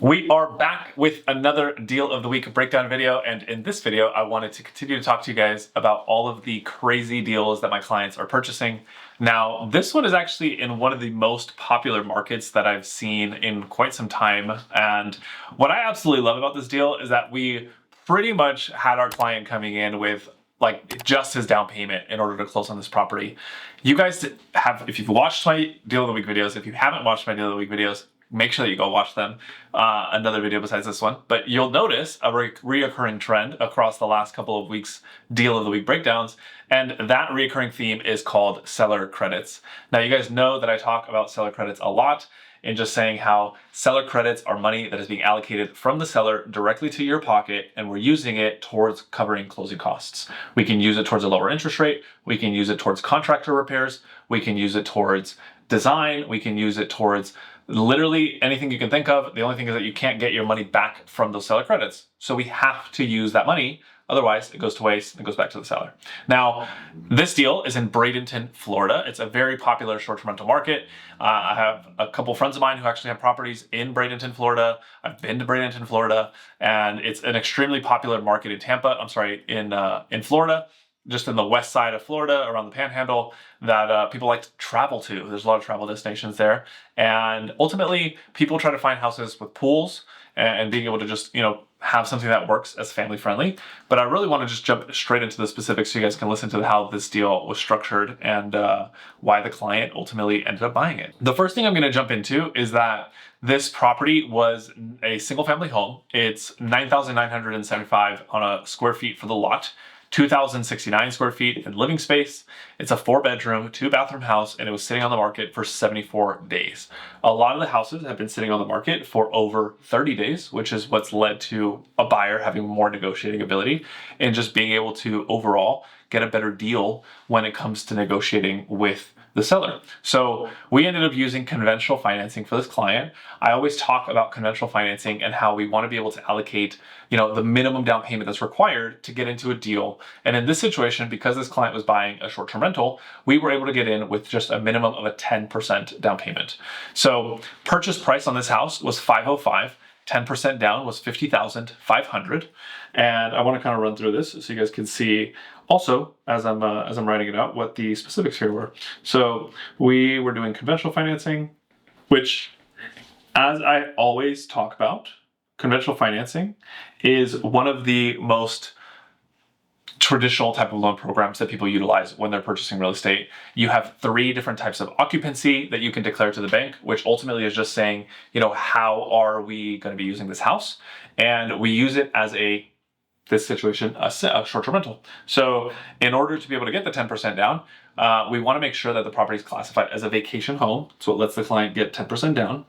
We are back with another deal of the week breakdown video, and in this video I wanted to continue to talk to you guys about all of the crazy deals that my clients are purchasing. Now, this one is actually in one of the most popular markets that I've seen in quite some time, and what I absolutely love about this deal is that we pretty much had our client coming in with like just his down payment in order to close on this property. You guys have, if you've watched my deal of the week videos, if you haven't watched my deal of the week videos, make sure that you go watch them, another video besides this one. But you'll notice a reoccurring trend across the last couple of weeks deal of the week breakdowns, and that reoccurring theme is called seller credits. Now, you guys know that I talk about seller credits a lot in just saying how seller credits are money that is being allocated from the seller directly to your pocket, and we're using it towards covering closing costs. We can use it towards a lower interest rate, we can use it towards contractor repairs, we can use it towards design, we can use it towards literally anything you can think of. The only thing is that you can't get your money back from those seller credits. So we have to use that money. Otherwise, it goes to waste and it goes back to the seller. Now, this deal is in Bradenton, Florida. It's a very popular short-term rental market. I have a couple friends of mine who actually have properties in Bradenton, Florida. I've been to Bradenton, Florida, and it's an extremely popular market in Florida, just in the west side of Florida, around the Panhandle, that people like to travel to. There's a lot of travel destinations there. And ultimately, people try to find houses with pools and being able to just, have something that works as family friendly. But I really want to just jump straight into the specifics so you guys can listen to how this deal was structured and why the client ultimately ended up buying it. The first thing I'm going to jump into is that this property was a single family home. It's 9,975 on a square feet for the lot. 2,069 square feet in living space. It's a 4-bedroom, 2-bathroom house, and it was sitting on the market for 74 days. A lot of the houses have been sitting on the market for over 30 days, which is what's led to a buyer having more negotiating ability and just being able to overall get a better deal when it comes to negotiating with the seller. So we ended up using conventional financing for this client. I always talk about conventional financing and how we want to be able to allocate, the minimum down payment that's required to get into a deal. And in this situation, because this client was buying a short-term rental, we were able to get in with just a minimum of a 10% down payment. So purchase price on this house was $505. 10% down was $50,500. And I want to kind of run through this so you guys can see also, as I'm writing it out, what the specifics here were. So we were doing conventional financing, which, as I always talk about, conventional financing is one of the most traditional type of loan programs that people utilize when they're purchasing real estate. You have 3 different types of occupancy that you can declare to the bank, which ultimately is just saying, how are we going to be using this house? And we use it as a short-term rental. So in order to be able to get the 10% down, we want to make sure that the property is classified as a vacation home. So it lets the client get 10% down.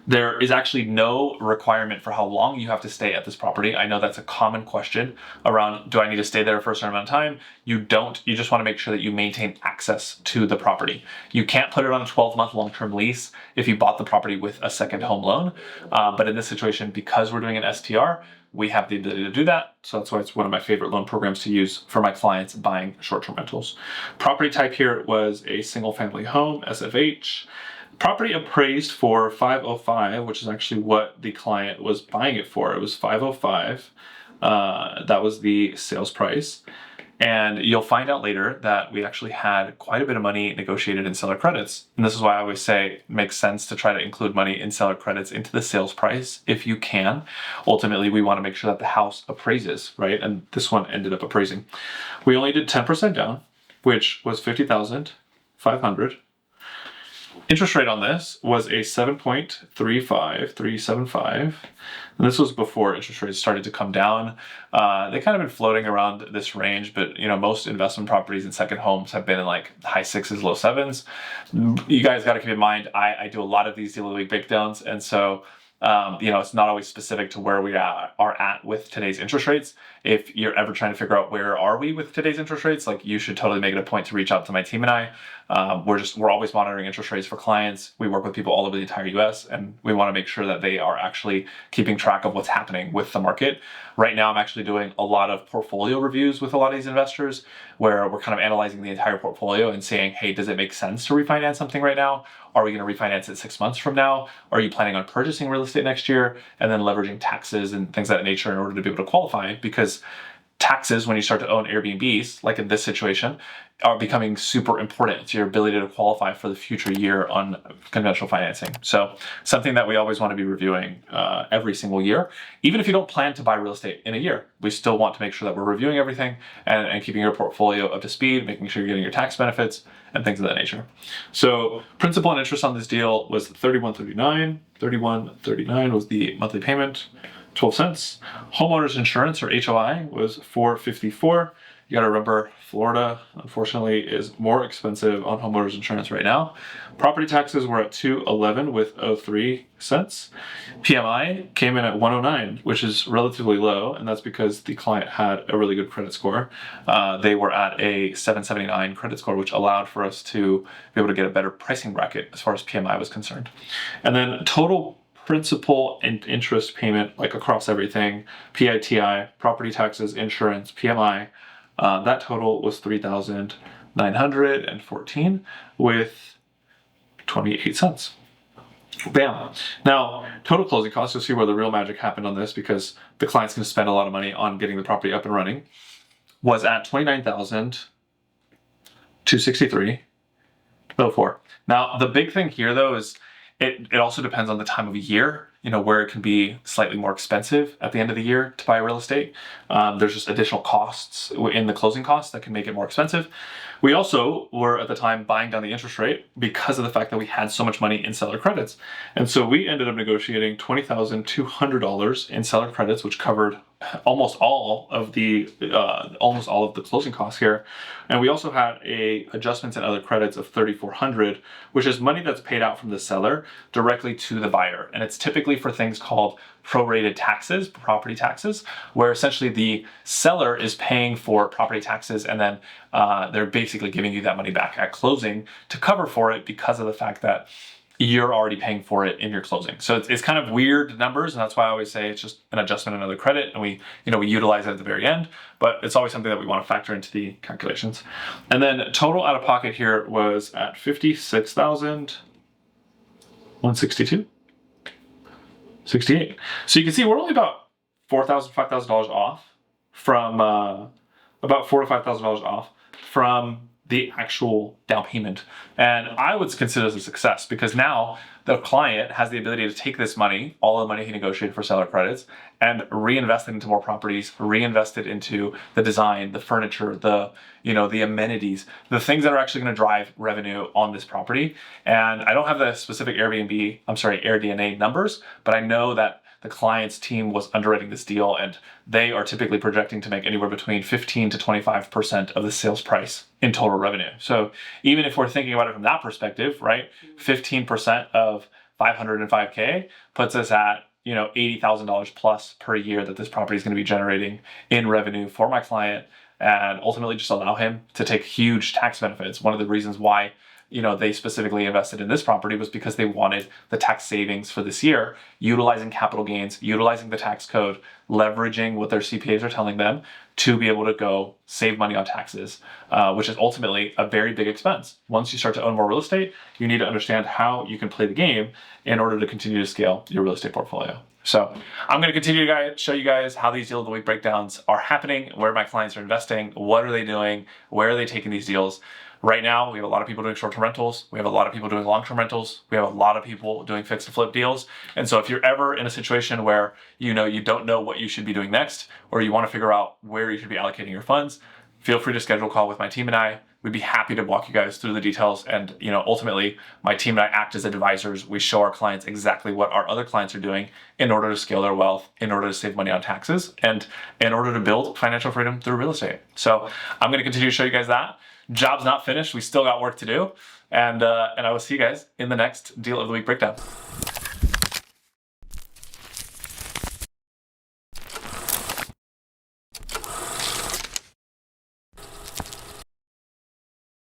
There is actually no requirement for how long you have to stay at this property. I know that's a common question around, do I need to stay there for a certain amount of time? You don't. You just want to make sure that you maintain access to the property. You can't put it on a 12-month long-term lease if you bought the property with a second home loan. But in this situation, because we're doing an STR, we have the ability to do that. So that's why it's one of my favorite loan programs to use for my clients buying short-term rentals. Property type here was a single family home, SFH. Property appraised for $505, which is actually what the client was buying it for. It was $505. That was the sales price. And you'll find out later that we actually had quite a bit of money negotiated in seller credits. And this is why I always say it makes sense to try to include money in seller credits into the sales price if you can. Ultimately, we want to make sure that the house appraises, right? And this one ended up appraising. We only did 10% down, which was $50,500. Interest rate on this was a 7.375. And this was before interest rates started to come down. They kind of been floating around this range, but most investment properties and second homes have been in like high 6s, low 7s. You guys got to keep in mind, I do a lot of these deal of the week breakdowns, and so it's not always specific to where we are at with today's interest rates. If you're ever trying to figure out where are we with today's interest rates, like you should totally make it a point to reach out to my team and I. We're always monitoring interest rates for clients. We work with people all over the entire US, and we want to make sure that they are actually keeping track of what's happening with the market. Right now, I'm actually doing a lot of portfolio reviews with a lot of these investors where we're kind of analyzing the entire portfolio and saying, hey, does it make sense to refinance something right now? Are we going to refinance it 6 months from now? Are you planning on purchasing real estate next year and then leveraging taxes and things of that nature in order to be able to qualify? Because taxes, when you start to own Airbnbs, like in this situation, are becoming super important to your ability to qualify for the future year on conventional financing. So something that we always want to be reviewing every single year. Even if you don't plan to buy real estate in a year, we still want to make sure that we're reviewing everything and keeping your portfolio up to speed, making sure you're getting your tax benefits and things of that nature. So principal and interest on this deal was $31.39. $31.39 was the monthly payment. 12 cents. Homeowners insurance, or HOI, was $4.54. You gotta remember, Florida, unfortunately, is more expensive on homeowners insurance right now. Property taxes were at $2.11 with 03 cents. PMI came in at 109, which is relatively low, and that's because the client had a really good credit score. They were at a 779 credit score, which allowed for us to be able to get a better pricing bracket as far as PMI was concerned. And then total principal and interest payment, like across everything, PITI, property taxes, insurance, PMI, that total was $3,914 with 28 cents. Bam. Now, total closing costs, you'll see where the real magic happened on this, because the client's going to spend a lot of money on getting the property up and running, was at $29,263.04. Now, the big thing here, though, is it also depends on the time of year, where it can be slightly more expensive at the end of the year to buy real estate. There's just additional costs in the closing costs that can make it more expensive. We also were at the time buying down the interest rate because of the fact that we had so much money in seller credits. And so we ended up negotiating $20,200 in seller credits, which covered almost all of the closing costs here. And we also had adjustments and other credits of $3,400, which is money that's paid out from the seller directly to the buyer. And it's typically for things called prorated taxes, property taxes, where essentially the seller is paying for property taxes, and then they're basically giving you that money back at closing to cover for it, because of the fact that you're already paying for it in your closing. So it's kind of weird numbers, and that's why I always say it's just an adjustment, another credit, and we utilize it at the very end, but it's always something that we want to factor into the calculations. And then total out of pocket here was at $56,162. 68. So you can see we're only about $4,000, $5,000 off from about $4,000 to $5,000 off from the actual down payment. And I would consider this a success, because now the client has the ability to take this money, all the money he negotiated for seller credits, and reinvest it into more properties, reinvest it into the design, the furniture, the amenities, the things that are actually going to drive revenue on this property. And I don't have the specific AirDNA numbers, but I know that the client's team was underwriting this deal, and they are typically projecting to make anywhere between 15 to 25% of the sales price in total revenue. So even if we're thinking about it from that perspective, right, 15% of $505K puts us at $80,000 plus per year that this property is going to be generating in revenue for my client, and ultimately just allow him to take huge tax benefits. One of the reasons why they specifically invested in this property was because they wanted the tax savings for this year, utilizing capital gains, utilizing the tax code, leveraging what their CPAs are telling them to be able to go save money on taxes, which is ultimately a very big expense. Once you start to own more real estate, you need to understand how you can play the game in order to continue to scale your real estate portfolio. So I'm going to continue to show you guys how these deal of the week breakdowns are happening, where my clients are investing, what are they doing, where are they taking these deals. Right now, we have a lot of people doing short-term rentals. We have a lot of people doing long-term rentals. We have a lot of people doing fix and flip deals. And so if you're ever in a situation where you don't know what you should be doing next, or you want to figure out where you should be allocating your funds, feel free to schedule a call with my team and I. We'd be happy to walk you guys through the details. And ultimately, my team and I act as advisors. We show our clients exactly what our other clients are doing in order to scale their wealth, in order to save money on taxes, and in order to build financial freedom through real estate. So I'm going to continue to show you guys that. Job's not finished. We still got work to do. And I will see you guys in the next Deal of the Week breakdown.